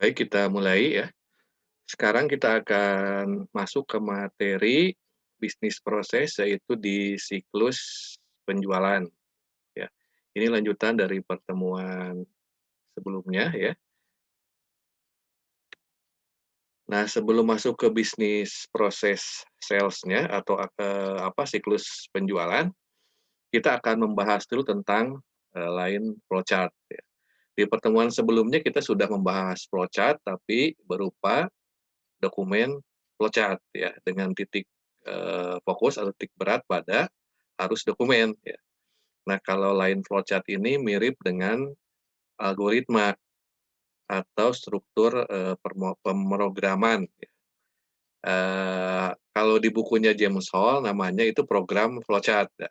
Baik, kita mulai ya. Sekarang kita akan masuk ke materi bisnis proses, yaitu di siklus penjualan, ya. Ini lanjutan dari pertemuan sebelumnya ya. Nah, sebelum masuk ke bisnis proses sales-nya atau, siklus penjualan, kita akan membahas dulu tentang, line flowchart ya. Di pertemuan sebelumnya kita sudah membahas flowchart, tapi berupa dokumen flowchart ya, dengan titik, fokus atau titik berat pada arus dokumen ya. Nah, kalau line flowchart ini mirip dengan algoritma atau struktur, pemrograman ya. Kalau di bukunya James Hall namanya itu program flowchart ya.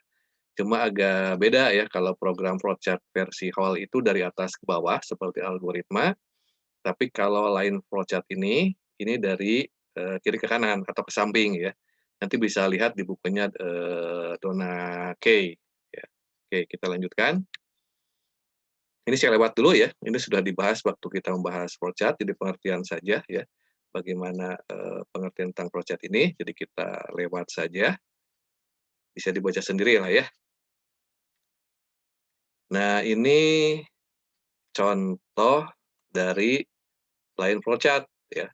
Cuma agak beda ya, kalau program flowchart versi Hall itu dari atas ke bawah seperti algoritma, tapi kalau line flowchart ini dari, kiri ke kanan atau ke samping ya. Nanti bisa lihat di bukunya, Donna Key ya. Oke, kita lanjutkan. Ini saya lewat dulu ya, ini sudah dibahas waktu kita membahas flowchart, jadi pengertian saja ya, bagaimana, pengertian tentang flowchart ini, jadi kita lewat saja, bisa dibaca sendiri lah ya. Nah, ini contoh dari line flowchart ya.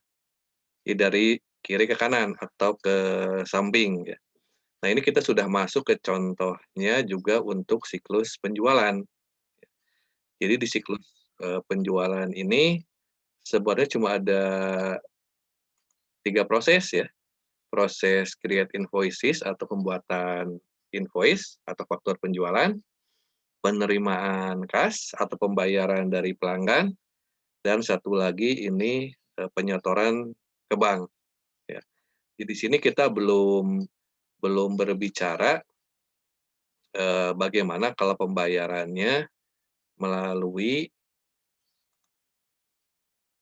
Jadi dari kiri ke kanan atau ke samping ya. Nah, ini kita sudah masuk ke contohnya juga untuk siklus penjualan. Jadi di siklus, penjualan ini sebenarnya cuma ada 3 proses ya. Proses create invoices atau pembuatan invoice atau faktur penjualan, penerimaan kas atau pembayaran dari pelanggan, dan satu lagi ini, penyetoran ke bank ya. Jadi di sini kita belum belum berbicara, bagaimana kalau pembayarannya melalui,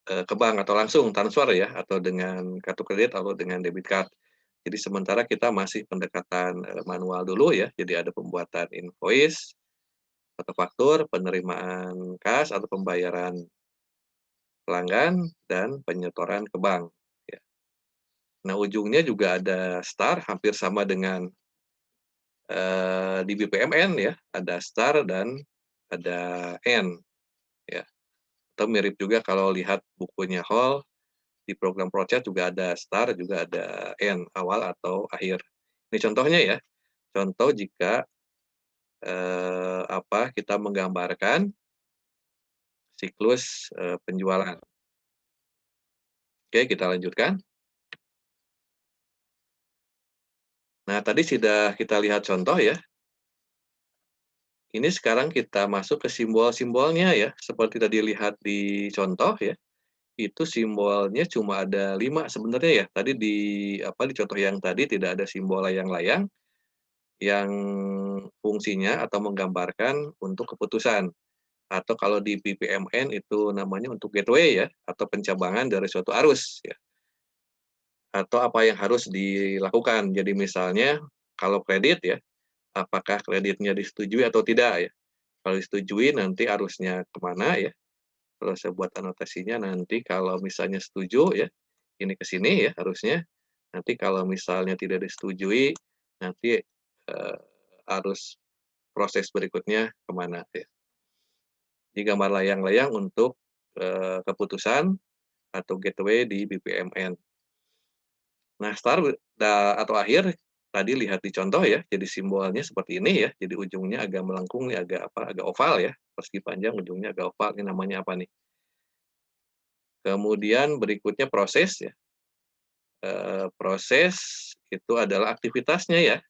ke bank atau langsung transfer ya, atau dengan kartu kredit atau dengan debit card. Jadi sementara kita masih pendekatan, manual dulu ya, jadi ada pembuatan invoice atau faktur, penerimaan kas atau pembayaran pelanggan, dan penyetoran ke bank ya. Nah, ujungnya juga ada start hampir sama dengan, di BPMN ya, ada start dan ada end ya, atau mirip juga kalau lihat bukunya Hall, di program project juga ada start, juga ada end, awal atau akhir. Ini contohnya ya, contoh jika, kita menggambarkan siklus, penjualan. Oke, kita lanjutkan. Nah, tadi sudah kita lihat contoh ya. Ini sekarang kita masuk ke simbol-simbolnya ya, seperti tadi lihat di contoh ya. Itu simbolnya cuma ada 5 sebenarnya ya. Tadi di contoh yang tadi tidak ada simbol layang-layang yang fungsinya atau menggambarkan untuk keputusan. Atau kalau di BPMN itu namanya untuk gateway ya, atau pencabangan dari suatu arus ya, atau apa yang harus dilakukan. Jadi misalnya kalau kredit ya, apakah kreditnya disetujui atau tidak ya. Kalau disetujui nanti arusnya kemana ya, kalau saya buat anotasinya nanti kalau misalnya setuju ya, ini ke sini ya harusnya, nanti kalau misalnya tidak disetujui, nanti, arus proses berikutnya kemana ya. Di gambar layang-layang untuk, keputusan atau gateway di BPMN. Nah, start atau akhir tadi lihat di contoh ya, jadi simbolnya seperti ini ya, jadi ujungnya agak melengkung nih, agak oval ya, persegi panjang ujungnya agak oval, ini namanya apa nih? Kemudian berikutnya proses ya, proses itu adalah aktivitasnya ya,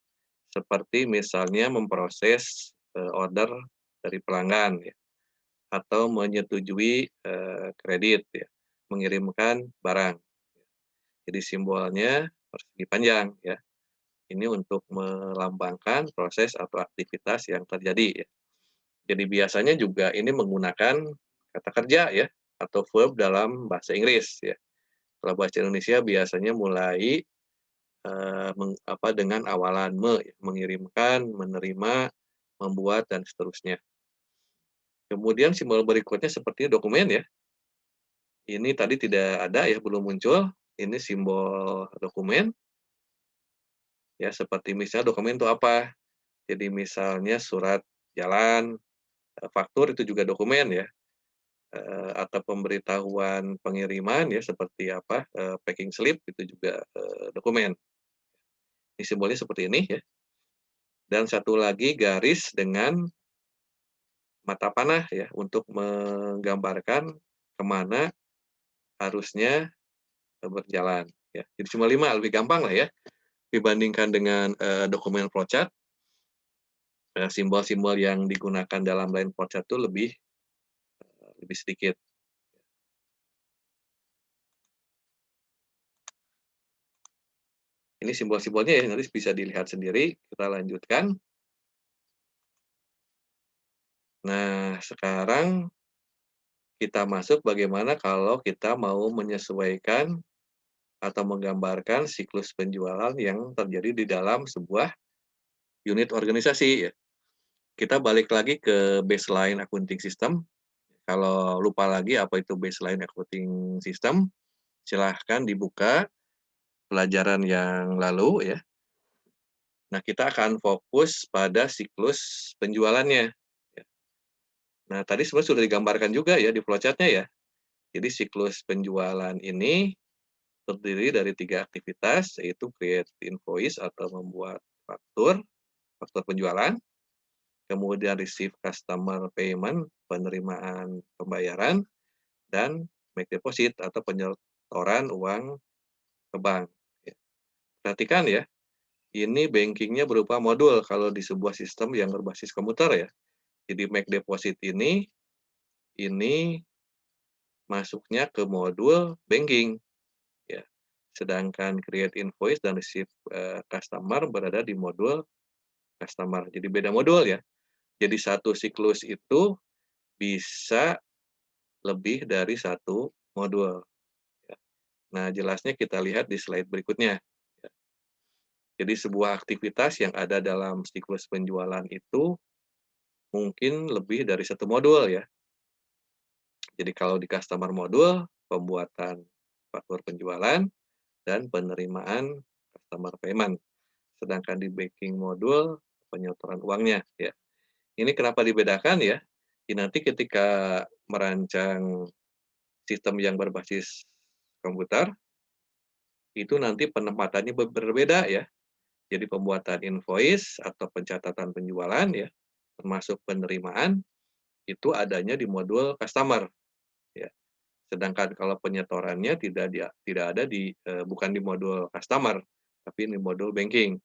seperti misalnya memproses, order dari pelanggan ya, atau menyetujui, kredit ya, mengirimkan barang. Jadi simbolnya persegi panjang ya. Ini untuk melambangkan proses atau aktivitas yang terjadi ya. Jadi biasanya juga ini menggunakan kata kerja ya, atau verb dalam bahasa Inggris ya. Kalau bahasa Indonesia biasanya mulai, dengan awalan ya, mengirimkan, menerima, membuat, dan seterusnya. Kemudian simbol berikutnya seperti dokumen ya. Ini tadi tidak ada ya, belum muncul. Ini simbol dokumen, ya seperti misalnya dokumen itu apa? Jadi misalnya surat jalan, faktur itu juga dokumen ya, atau pemberitahuan pengiriman ya seperti apa, packing slip itu juga, dokumen. Ini simbolnya seperti ini ya, dan satu lagi garis dengan mata panah ya, untuk menggambarkan kemana harusnya, berjalan ya. Jadi cuma 5 lebih gampang lah ya, dibandingkan dengan, dokumen flowchart, simbol-simbol yang digunakan dalam line flowchart itu lebih sedikit. Ini simbol-simbolnya ya, nanti bisa dilihat sendiri, kita lanjutkan. Nah, sekarang kita masuk bagaimana kalau kita mau menyesuaikan atau menggambarkan siklus penjualan yang terjadi di dalam sebuah unit organisasi ya. Kita balik lagi ke baseline accounting system. Kalau lupa lagi apa itu baseline accounting system, silahkan dibuka pelajaran yang lalu ya. Nah, kita akan fokus pada siklus penjualannya. Ya. Nah, tadi sebenarnya sudah digambarkan juga ya di flowchart-nya ya. Jadi siklus penjualan ini terdiri dari 3 aktivitas, yaitu create invoice atau membuat faktur, faktur penjualan, kemudian receive customer payment, penerimaan pembayaran, dan make deposit atau penyetoran uang ke bank. Ya. Perhatikan ya, ini bankingnya berupa modul kalau di sebuah sistem yang berbasis komputer ya. Jadi make deposit ini masuknya ke modul banking ya. Sedangkan create invoice dan receive, customer berada di modul customer. Jadi beda modul ya. Jadi satu siklus itu bisa lebih dari satu modul ya. Nah, jelasnya kita lihat di slide berikutnya ya. Jadi sebuah aktivitas yang ada dalam siklus penjualan itu mungkin lebih dari satu modul ya. Jadi kalau di customer modul, pembuatan faktur penjualan dan penerimaan customer payment. Sedangkan di banking modul, penyetoran uangnya ya. Ini kenapa dibedakan ya? Nanti ketika merancang sistem yang berbasis komputer, itu nanti penempatannya berbeda ya. Jadi pembuatan invoice atau pencatatan penjualan ya, termasuk penerimaan, itu adanya di modul customer ya. Sedangkan kalau penyetorannya tidak ada bukan di modul customer, tapi di modul banking.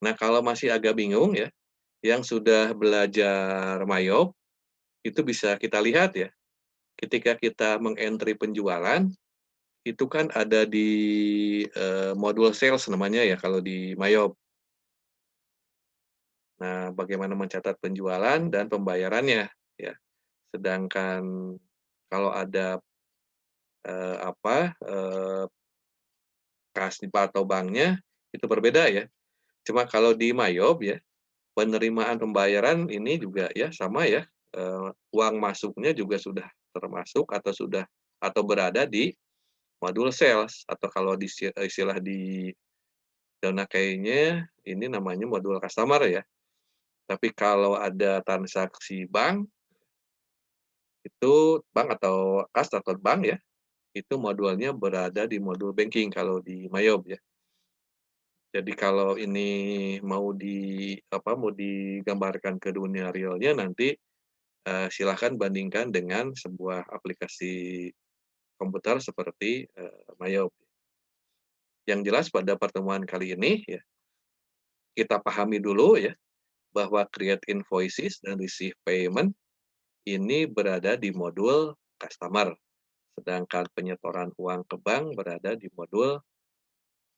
Nah, kalau masih agak bingung ya, yang sudah belajar Mayop, itu bisa kita lihat ya, ketika kita meng-entry penjualan, itu kan ada di, modul sales namanya ya kalau di Mayop. Nah, bagaimana mencatat penjualan dan pembayarannya ya. Sedangkan kalau ada, apa, kas atau banknya, itu berbeda ya. Cuma kalau di Mayop ya, penerimaan pembayaran ini juga ya sama ya, uang masuknya juga sudah termasuk atau berada di modul sales atau kalau istilah di Donakainya ini namanya modul customer ya. Tapi kalau ada transaksi bank, itu bank atau kas atau bank ya, itu modulnya berada di modul banking kalau di Mayop ya. Jadi kalau ini mau digambarkan ke dunia realnya nanti, silahkan bandingkan dengan sebuah aplikasi komputer seperti, Mayop. Yang jelas pada pertemuan kali ini ya, kita pahami dulu ya, bahwa create invoices dan receive payment ini berada di modul customer, sedangkan penyetoran uang ke bank berada di modul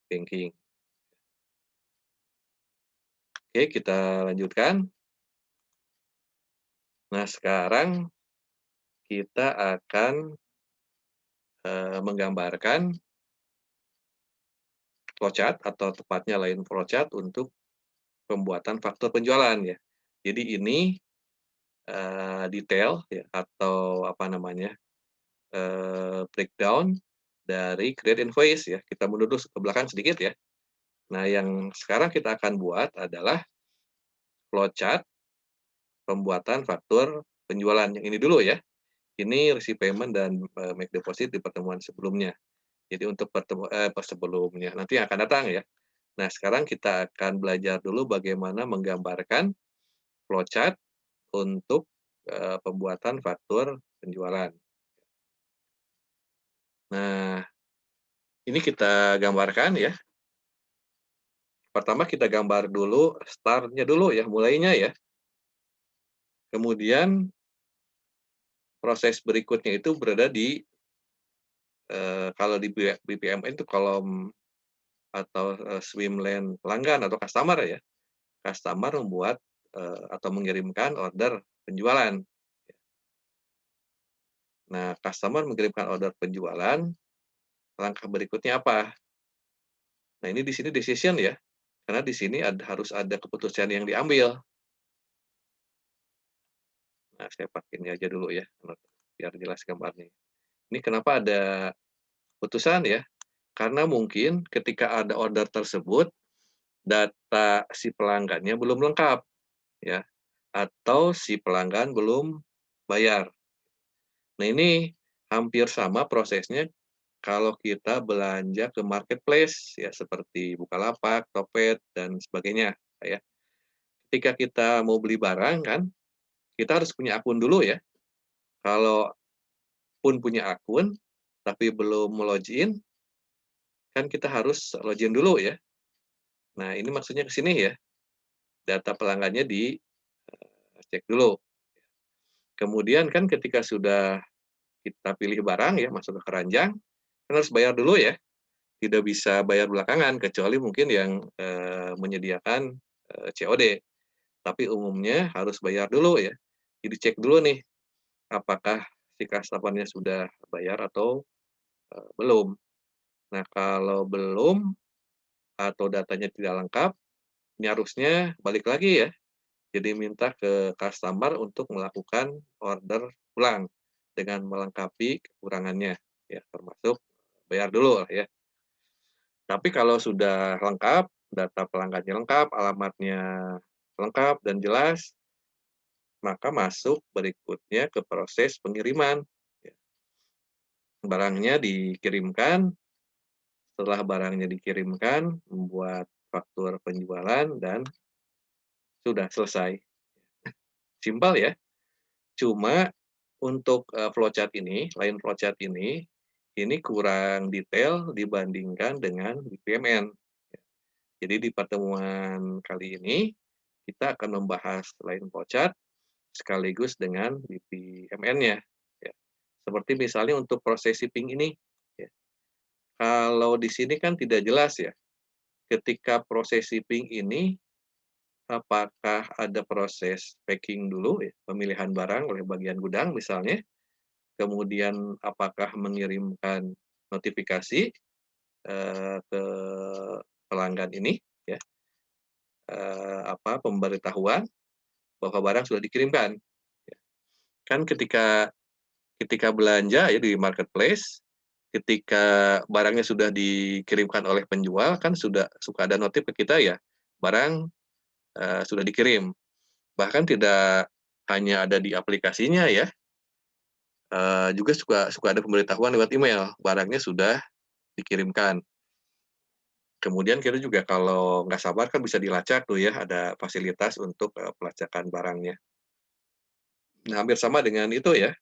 banking. Oke, kita lanjutkan. Nah, sekarang kita akan, menggambarkan flowchart atau tepatnya line flowchart untuk pembuatan faktur penjualan ya. Jadi ini, detail ya atau apa namanya, breakdown dari create invoice ya. Kita mundur dulu ke belakang sedikit ya. Nah, yang sekarang kita akan buat adalah flowchart pembuatan faktur penjualan. Yang ini dulu ya. Ini receive payment dan make deposit di pertemuan sebelumnya. Jadi untuk sebelumnya, nanti yang akan datang ya. Nah, sekarang kita akan belajar dulu bagaimana menggambarkan flowchart untuk pembuatan faktur penjualan. Nah, ini kita gambarkan ya. Pertama kita gambar dulu start-nya dulu ya, mulainya ya. Kemudian proses berikutnya itu berada di kalau di BPMN itu kolom atau swim lane pelanggan atau customer ya. Customer membuat atau mengirimkan order penjualan. Nah, customer mengirimkan order penjualan, langkah berikutnya apa? Nah, ini di sini decision ya, karena di sini harus ada keputusan yang diambil. Nah, saya pakai ini aja dulu ya, biar jelas gambarnya. Ini kenapa ada keputusan ya? Karena mungkin ketika ada order tersebut, data si pelanggannya belum lengkap, ya, atau si pelanggan belum bayar. Nah, ini hampir sama prosesnya kalau kita belanja ke marketplace, ya, seperti Bukalapak, Topet, dan sebagainya, ya. Ketika kita mau beli barang kan, kita harus punya akun dulu ya. Kalau pun punya akun, tapi belum login, kan kita harus login dulu ya. Nah, ini maksudnya ke sini ya, data pelanggannya dicek dulu. Kemudian kan ketika sudah kita pilih barang ya, masuk ke keranjang, kan harus bayar dulu ya. Tidak bisa bayar belakangan, kecuali mungkin yang menyediakan COD. Tapi umumnya harus bayar dulu ya. Jadi cek dulu nih, apakah si customer-nya sudah bayar atau belum. Nah, kalau belum atau datanya tidak lengkap, ini harusnya balik lagi ya. Jadi minta ke customer untuk melakukan order ulang dengan melengkapi kekurangannya, ya termasuk bayar dulu lah ya. Tapi kalau sudah lengkap, data pelanggannya lengkap, alamatnya lengkap dan jelas, maka masuk berikutnya ke proses pengiriman. Ya. Barangnya dikirimkan, setelah barangnya dikirimkan, membuat faktur penjualan, dan sudah selesai. Simpel ya. Cuma untuk flowchart ini, line flowchart ini kurang detail dibandingkan dengan BPMN. Jadi di pertemuan kali ini, kita akan membahas line flowchart sekaligus dengan BPMN-nya. Ya. Seperti misalnya untuk proses shipping ini, ya. Kalau di sini kan tidak jelas ya, ketika proses shipping ini, apakah ada proses packing dulu ya, pemilihan barang oleh bagian gudang misalnya, kemudian apakah mengirimkan notifikasi ke pelanggan ini, ya, pemberitahuan bahwa barang sudah dikirimkan. Ya. Kan ketika ketika belanja ya di marketplace, ketika barangnya sudah dikirimkan oleh penjual kan suka ada notif ke kita ya, barang sudah dikirim. Bahkan tidak hanya ada di aplikasinya ya, juga suka ada pemberitahuan lewat email, barangnya sudah dikirimkan. Kemudian kita juga kalau nggak sabar kan bisa dilacak tuh ya, ada fasilitas untuk pelacakan barangnya. Nah, hampir sama dengan itu ya,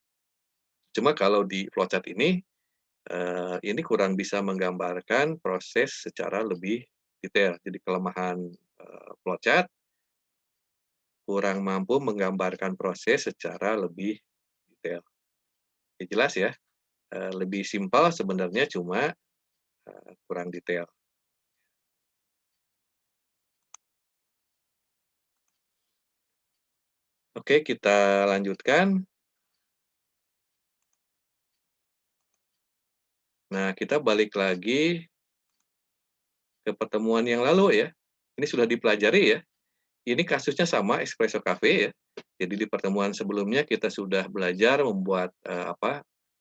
cuma kalau di flowchart ini kurang bisa menggambarkan proses secara lebih detail. Jadi kelemahan flowchart kurang mampu menggambarkan proses secara lebih detail. Ya jelas ya, lebih simpel sebenarnya cuma kurang detail. Oke, kita lanjutkan. Nah, kita balik lagi ke pertemuan yang lalu ya. Ini sudah dipelajari ya. Ini kasusnya sama Espresso Cafe ya. Jadi di pertemuan sebelumnya kita sudah belajar membuat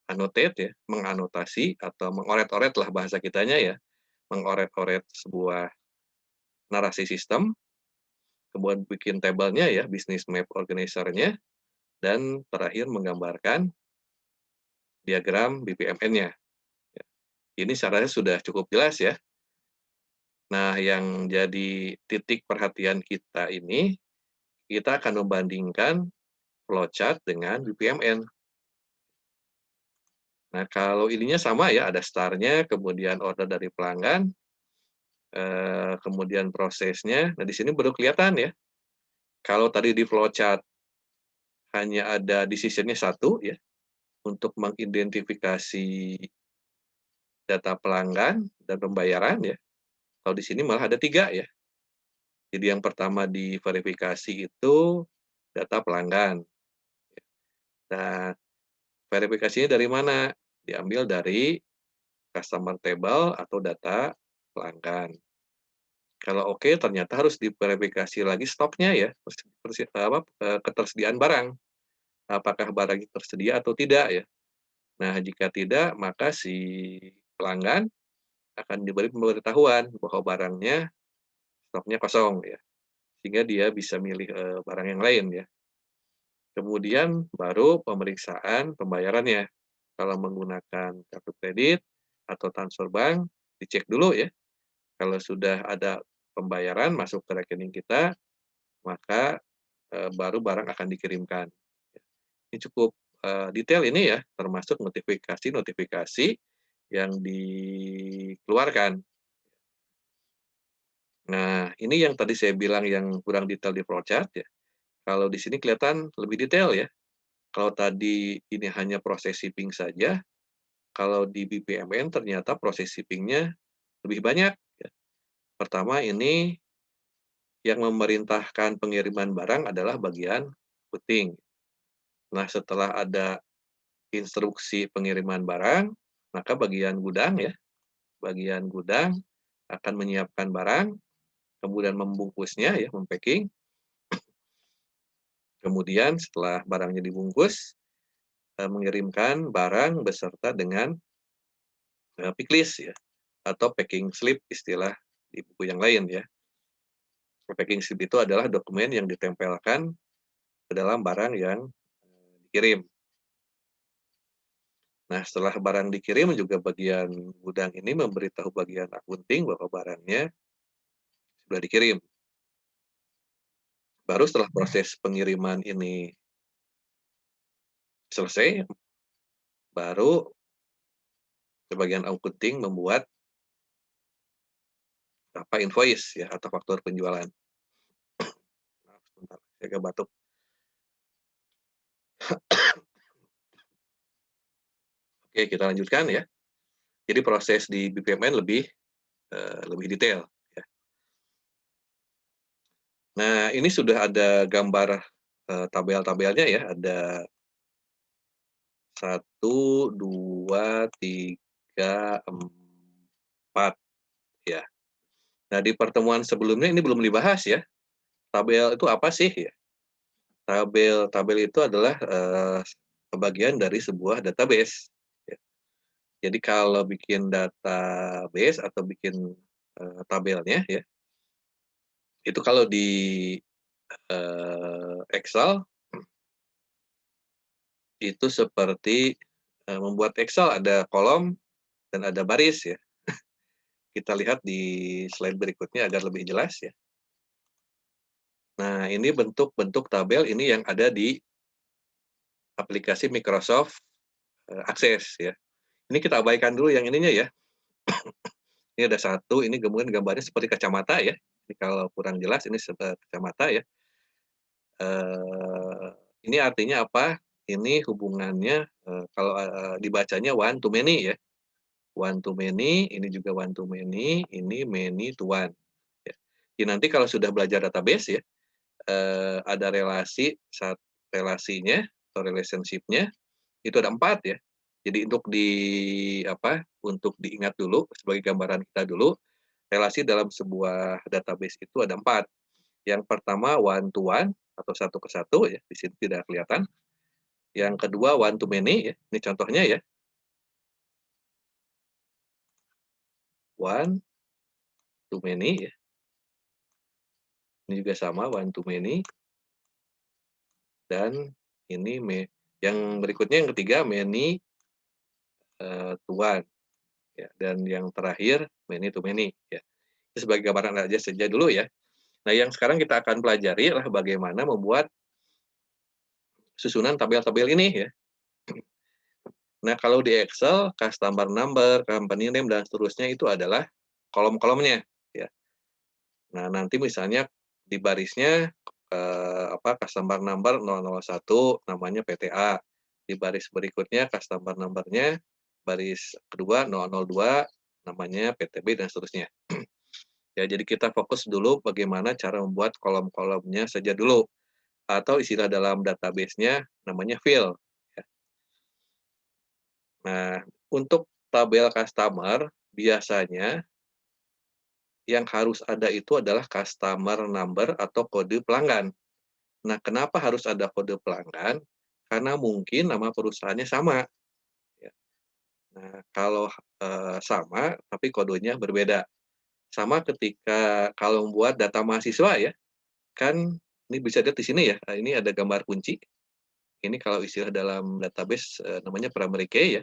annotate ya, menganotasi atau mengoret-oret lah bahasa kitanya ya, mengoret-oret sebuah narasi sistem, kemudian bikin tabelnya ya, business map organizer-nya, dan terakhir menggambarkan diagram BPMN-nya. Ini syaratnya sudah cukup jelas ya. Nah, yang jadi titik perhatian kita ini, kita akan membandingkan flowchart dengan BPMN. Nah, kalau ininya sama ya, ada start-nya, kemudian order dari pelanggan, kemudian prosesnya. Nah, di sini baru kelihatan ya, kalau tadi di flowchart hanya ada decision-nya satu ya, untuk mengidentifikasi data pelanggan dan pembayaran ya. Kalau di sini malah ada 3 ya. Jadi yang pertama diverifikasi itu data pelanggan. Nah, verifikasinya dari mana? Diambil dari customer table atau data pelanggan. Kalau oke, ternyata harus diverifikasi lagi stoknya ya, ketersediaan barang. Apakah barang itu tersedia atau tidak ya. Nah, jika tidak, maka si pelanggan akan diberi pemberitahuan bahwa barangnya stoknya kosong ya, sehingga dia bisa milih, barang yang lain ya. Kemudian baru pemeriksaan pembayarannya. Kalau menggunakan kartu kredit atau transfer bank, dicek dulu ya. Kalau sudah ada pembayaran masuk ke rekening kita, maka, baru barang akan dikirimkan. Ini cukup, detail ini ya, termasuk notifikasi-notifikasi yang dikeluarkan. Nah, ini yang tadi saya bilang yang kurang detail di flowchart ya. Kalau di sini kelihatan lebih detail ya. Kalau tadi ini hanya proses shipping saja, kalau di BPMN ternyata proses shipping-nya lebih banyak ya. Pertama ini yang memerintahkan pengiriman barang adalah bagian routing. Nah, setelah ada instruksi pengiriman barang, maka bagian gudang akan menyiapkan barang, kemudian membungkusnya ya, mem-packing. Kemudian setelah barangnya dibungkus, mengirimkan barang beserta dengan pick list ya, atau packing slip istilah di buku yang lain ya. Packing slip itu adalah dokumen yang ditempelkan ke dalam barang yang dikirim. Nah, setelah barang dikirim juga bagian gudang ini memberitahu bagian akunting bahwa barangnya sudah dikirim. Baru setelah proses pengiriman ini selesai, baru bagian akunting membuat invoice ya atau faktur penjualan. Maaf sebentar, saya agak batuk. Oke, kita lanjutkan ya. Jadi proses di BPMN lebih detail ya. Nah, ini sudah ada gambar, tabel-tabelnya ya, ada 1, 2, 3, 4 ya. Nah, di pertemuan sebelumnya ini belum dibahas ya, tabel itu apa sih ya? Tabel itu adalah, bagian dari sebuah database ya. Jadi kalau bikin database atau bikin, tabelnya ya, itu kalau di, Excel itu seperti, membuat Excel ada kolom dan ada baris ya. Kita lihat di slide berikutnya agar lebih jelas ya. Nah, ini bentuk-bentuk tabel ini yang ada di aplikasi Microsoft, Access ya. Ini kita abaikan dulu yang ininya ya. Ini ada satu, ini kemudian gambarnya seperti kacamata ya. Jadi kalau kurang jelas ini kacamata ya. Eee, ini artinya apa? Ini hubungannya, kalau, dibacanya one to many ya. One to many, ini juga one to many, ini many to one, ya. Jadi nanti kalau sudah belajar database ya, ada relasinya atau relationship-nya, itu ada 4 ya. Jadi untuk diingat dulu sebagai gambaran kita dulu, relasi dalam sebuah database itu ada 4. Yang pertama one to one atau satu ke satu ya, di sini tidak kelihatan. Yang kedua one to many ya, ini contohnya ya. one to many ya. Ini juga sama one to many. Dan ini yang berikutnya yang ketiga many to one ya. Dan yang terakhir many to many ya. Itu sebagai gambaran aja saja dulu ya. Nah, yang sekarang kita akan pelajari adalah bagaimana membuat susunan tabel-tabel ini ya. Nah, kalau di Excel, customer number, company name, dan seterusnya itu adalah kolom-kolomnya ya. Nah, nanti misalnya di barisnya customer number 001 namanya PTA. Di baris berikutnya customer number-nya baris kedua 002 namanya PTB dan seterusnya. Ya, jadi kita fokus dulu bagaimana cara membuat kolom-kolomnya saja dulu atau istilah dalam database-nya namanya field ya. Nah, untuk tabel customer biasanya yang harus ada itu adalah customer number atau kode pelanggan. Nah, kenapa harus ada kode pelanggan? Karena mungkin nama perusahaannya sama, ya. Nah, kalau, sama tapi kodenya berbeda. Sama ketika kalau membuat data mahasiswa ya, kan ini bisa dilihat di sini ya, ini ada gambar kunci. Ini kalau istilah dalam database, namanya primary key ya.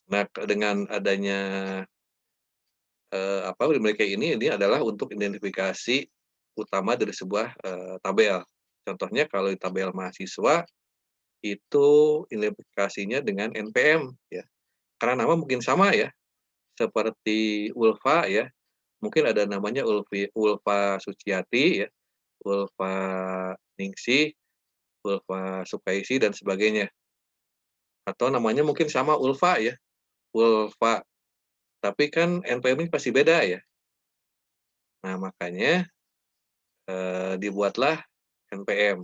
Nah, dengan adanya, primary key ini adalah untuk identifikasi utama dari sebuah, tabel. Contohnya kalau di tabel mahasiswa, itu identifikasinya dengan NPM ya, karena nama mungkin sama ya, seperti Ulfa ya, mungkin ada namanya Ulfa Suciati ya, Ulfa Ningsih, Ulfa Sukaisi, dan sebagainya. Atau namanya mungkin sama Ulfa ya, Ulfa, tapi kan NPM-nya pasti beda ya. Nah, makanya, dibuatlah NPM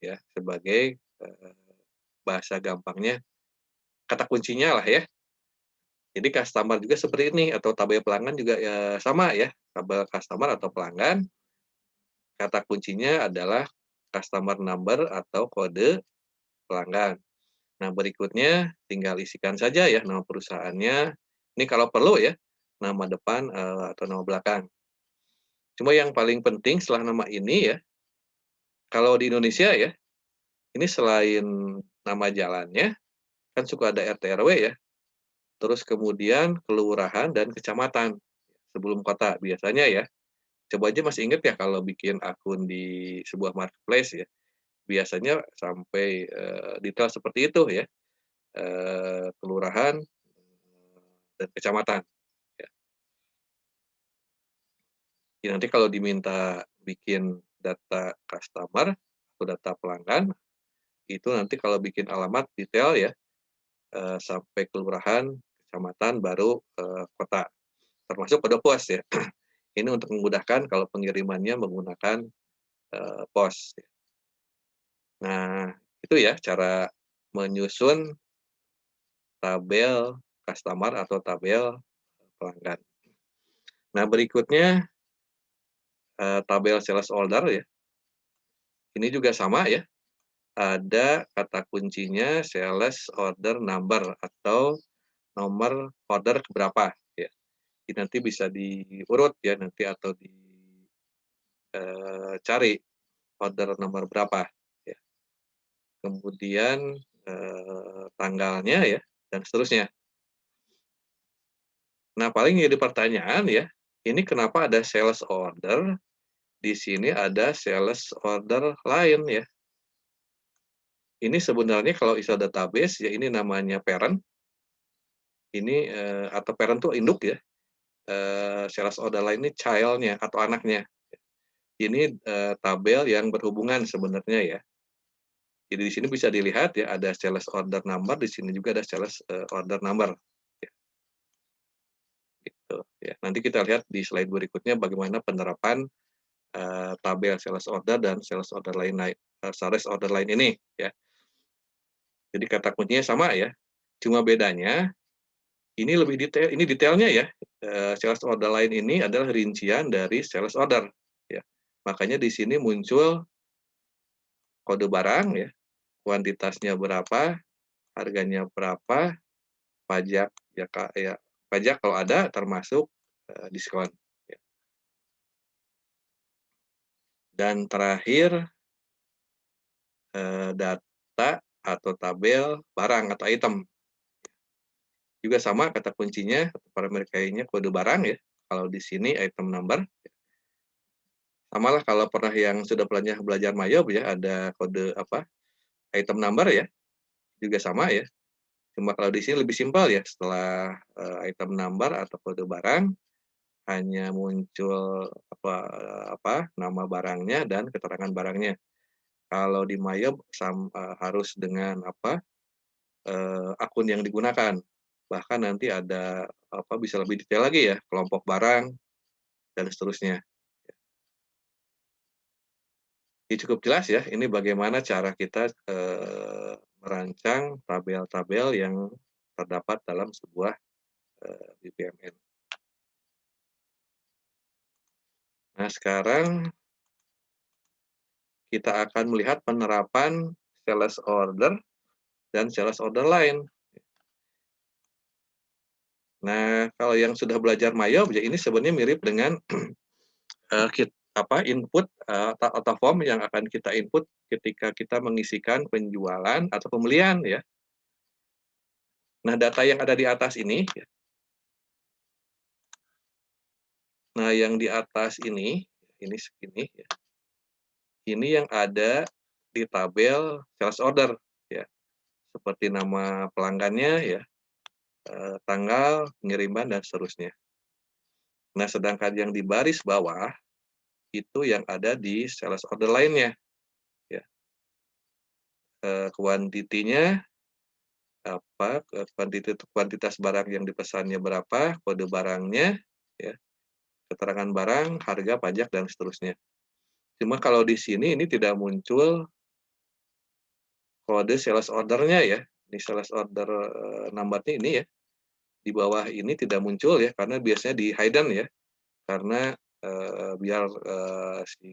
ya, sebagai, bahasa gampangnya, kata kuncinya lah ya. Jadi customer juga seperti ini atau tabel pelanggan juga ya sama ya, tabel customer atau pelanggan, kata kuncinya adalah customer number atau kode pelanggan. Nah, berikutnya tinggal isikan saja ya nama perusahaannya, ini kalau perlu ya, nama depan, atau nama belakang. Cuma yang paling penting setelah nama ini ya, kalau di Indonesia ya, ini selain nama jalannya, kan suka ada RT RW ya, terus kemudian kelurahan dan kecamatan sebelum kota biasanya ya. Coba aja masih inget ya kalau bikin akun di sebuah marketplace ya, biasanya sampai, detail seperti itu ya, kelurahan, dan kecamatan ya. Ya nanti kalau diminta bikin data customer atau data pelanggan, itu nanti kalau bikin alamat detail ya, sampai kelurahan, kecamatan, baru, kota, termasuk kode pos ya. Ini untuk memudahkan kalau pengirimannya menggunakan, pos. Nah, itu ya cara menyusun tabel customer atau tabel pelanggan. Nah, berikutnya, tabel sales order ya. Ini juga sama ya, ada kata kuncinya sales order number atau nomor order keberapa ya. Ini nanti bisa diurut ya nanti atau cari order nomor berapa ya. Kemudian, tanggalnya ya dan seterusnya. Nah, paling jadi pertanyaan ya, ini kenapa ada sales order, di sini ada sales order lain ya. Ini sebenarnya kalau istilah database ya ini namanya parent, ini, atau parent tuh induk ya, sales order lain ini child-nya atau anaknya. Ini, tabel yang berhubungan sebenarnya ya. Jadi di sini bisa dilihat ya ada sales order number, di sini juga ada sales, order number, ya, gitu ya. Nanti kita lihat di slide berikutnya bagaimana penerapan, tabel sales order dan sales order lain ini ya. Jadi kata kuncinya sama ya, cuma bedanya ini lebih detail, ini detailnya ya, sales order lain ini adalah rincian dari sales order ya. Makanya di sini muncul kode barang ya, kuantitasnya berapa, harganya berapa, pajak ya Kak, ya pajak kalau ada termasuk, diskon, ya. Dan terakhir, data atau tabel barang atau item. Juga sama kata kuncinya, parameter kayaknya kode barang ya, kalau di sini item number. Samalah kalau pernah yang sudah belajar MAYOB ya, ada kode apa, item number ya, juga sama ya. Cuma kalau di sini lebih simpel ya, setelah, item number atau kode barang, hanya muncul nama barangnya dan keterangan barangnya. Kalau di MAYOB harus dengan akun yang digunakan. Bahkan nanti ada bisa lebih detail lagi ya, kelompok barang dan seterusnya. Ini cukup jelas ya, ini bagaimana cara kita, merancang tabel-tabel yang terdapat dalam sebuah, BPMN. Nah, sekarang kita akan melihat penerapan sales order dan sales order line. Nah, kalau yang sudah belajar MAYOB ya ini sebenarnya mirip dengan input, atau form yang akan kita input ketika kita mengisikan penjualan atau pembelian ya. Nah, data yang ada di atas ini ya, nah yang di atas ini segini ya, ini yang ada di tabel sales order ya, seperti nama pelanggannya ya, tanggal pengiriman dan seterusnya. Nah, sedangkan yang di baris bawah itu yang ada di sales order lainnya ya, kuantitinya kuantitas barang yang dipesannya berapa, kode barangnya, ya, keterangan barang, harga, pajak, dan seterusnya. Cuma kalau di sini ini tidak muncul kode sales order-nya ya. Ini sales order number-nya ini ya. Di bawah ini tidak muncul ya, karena biasanya di hidden ya. Karena biar si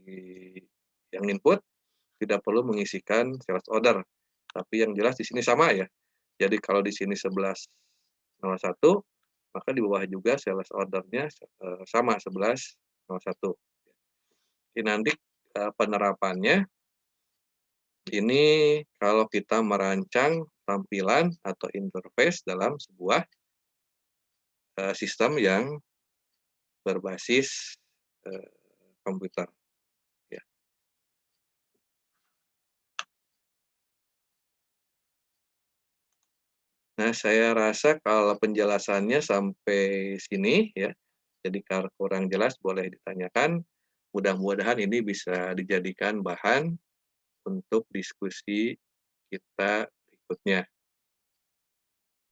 yang input tidak perlu mengisikan sales order. Tapi yang jelas di sini sama ya. Jadi kalau di sini 1101, maka di bawah juga sales order-nya sama 1101. Ini nanti penerapannya ini kalau kita merancang tampilan atau interface dalam sebuah sistem yang berbasis komputer. Ya. Nah, saya rasa kalau penjelasannya sampai sini ya, jadi kalau kurang jelas boleh ditanyakan. Mudah-mudahan ini bisa dijadikan bahan untuk diskusi kita berikutnya.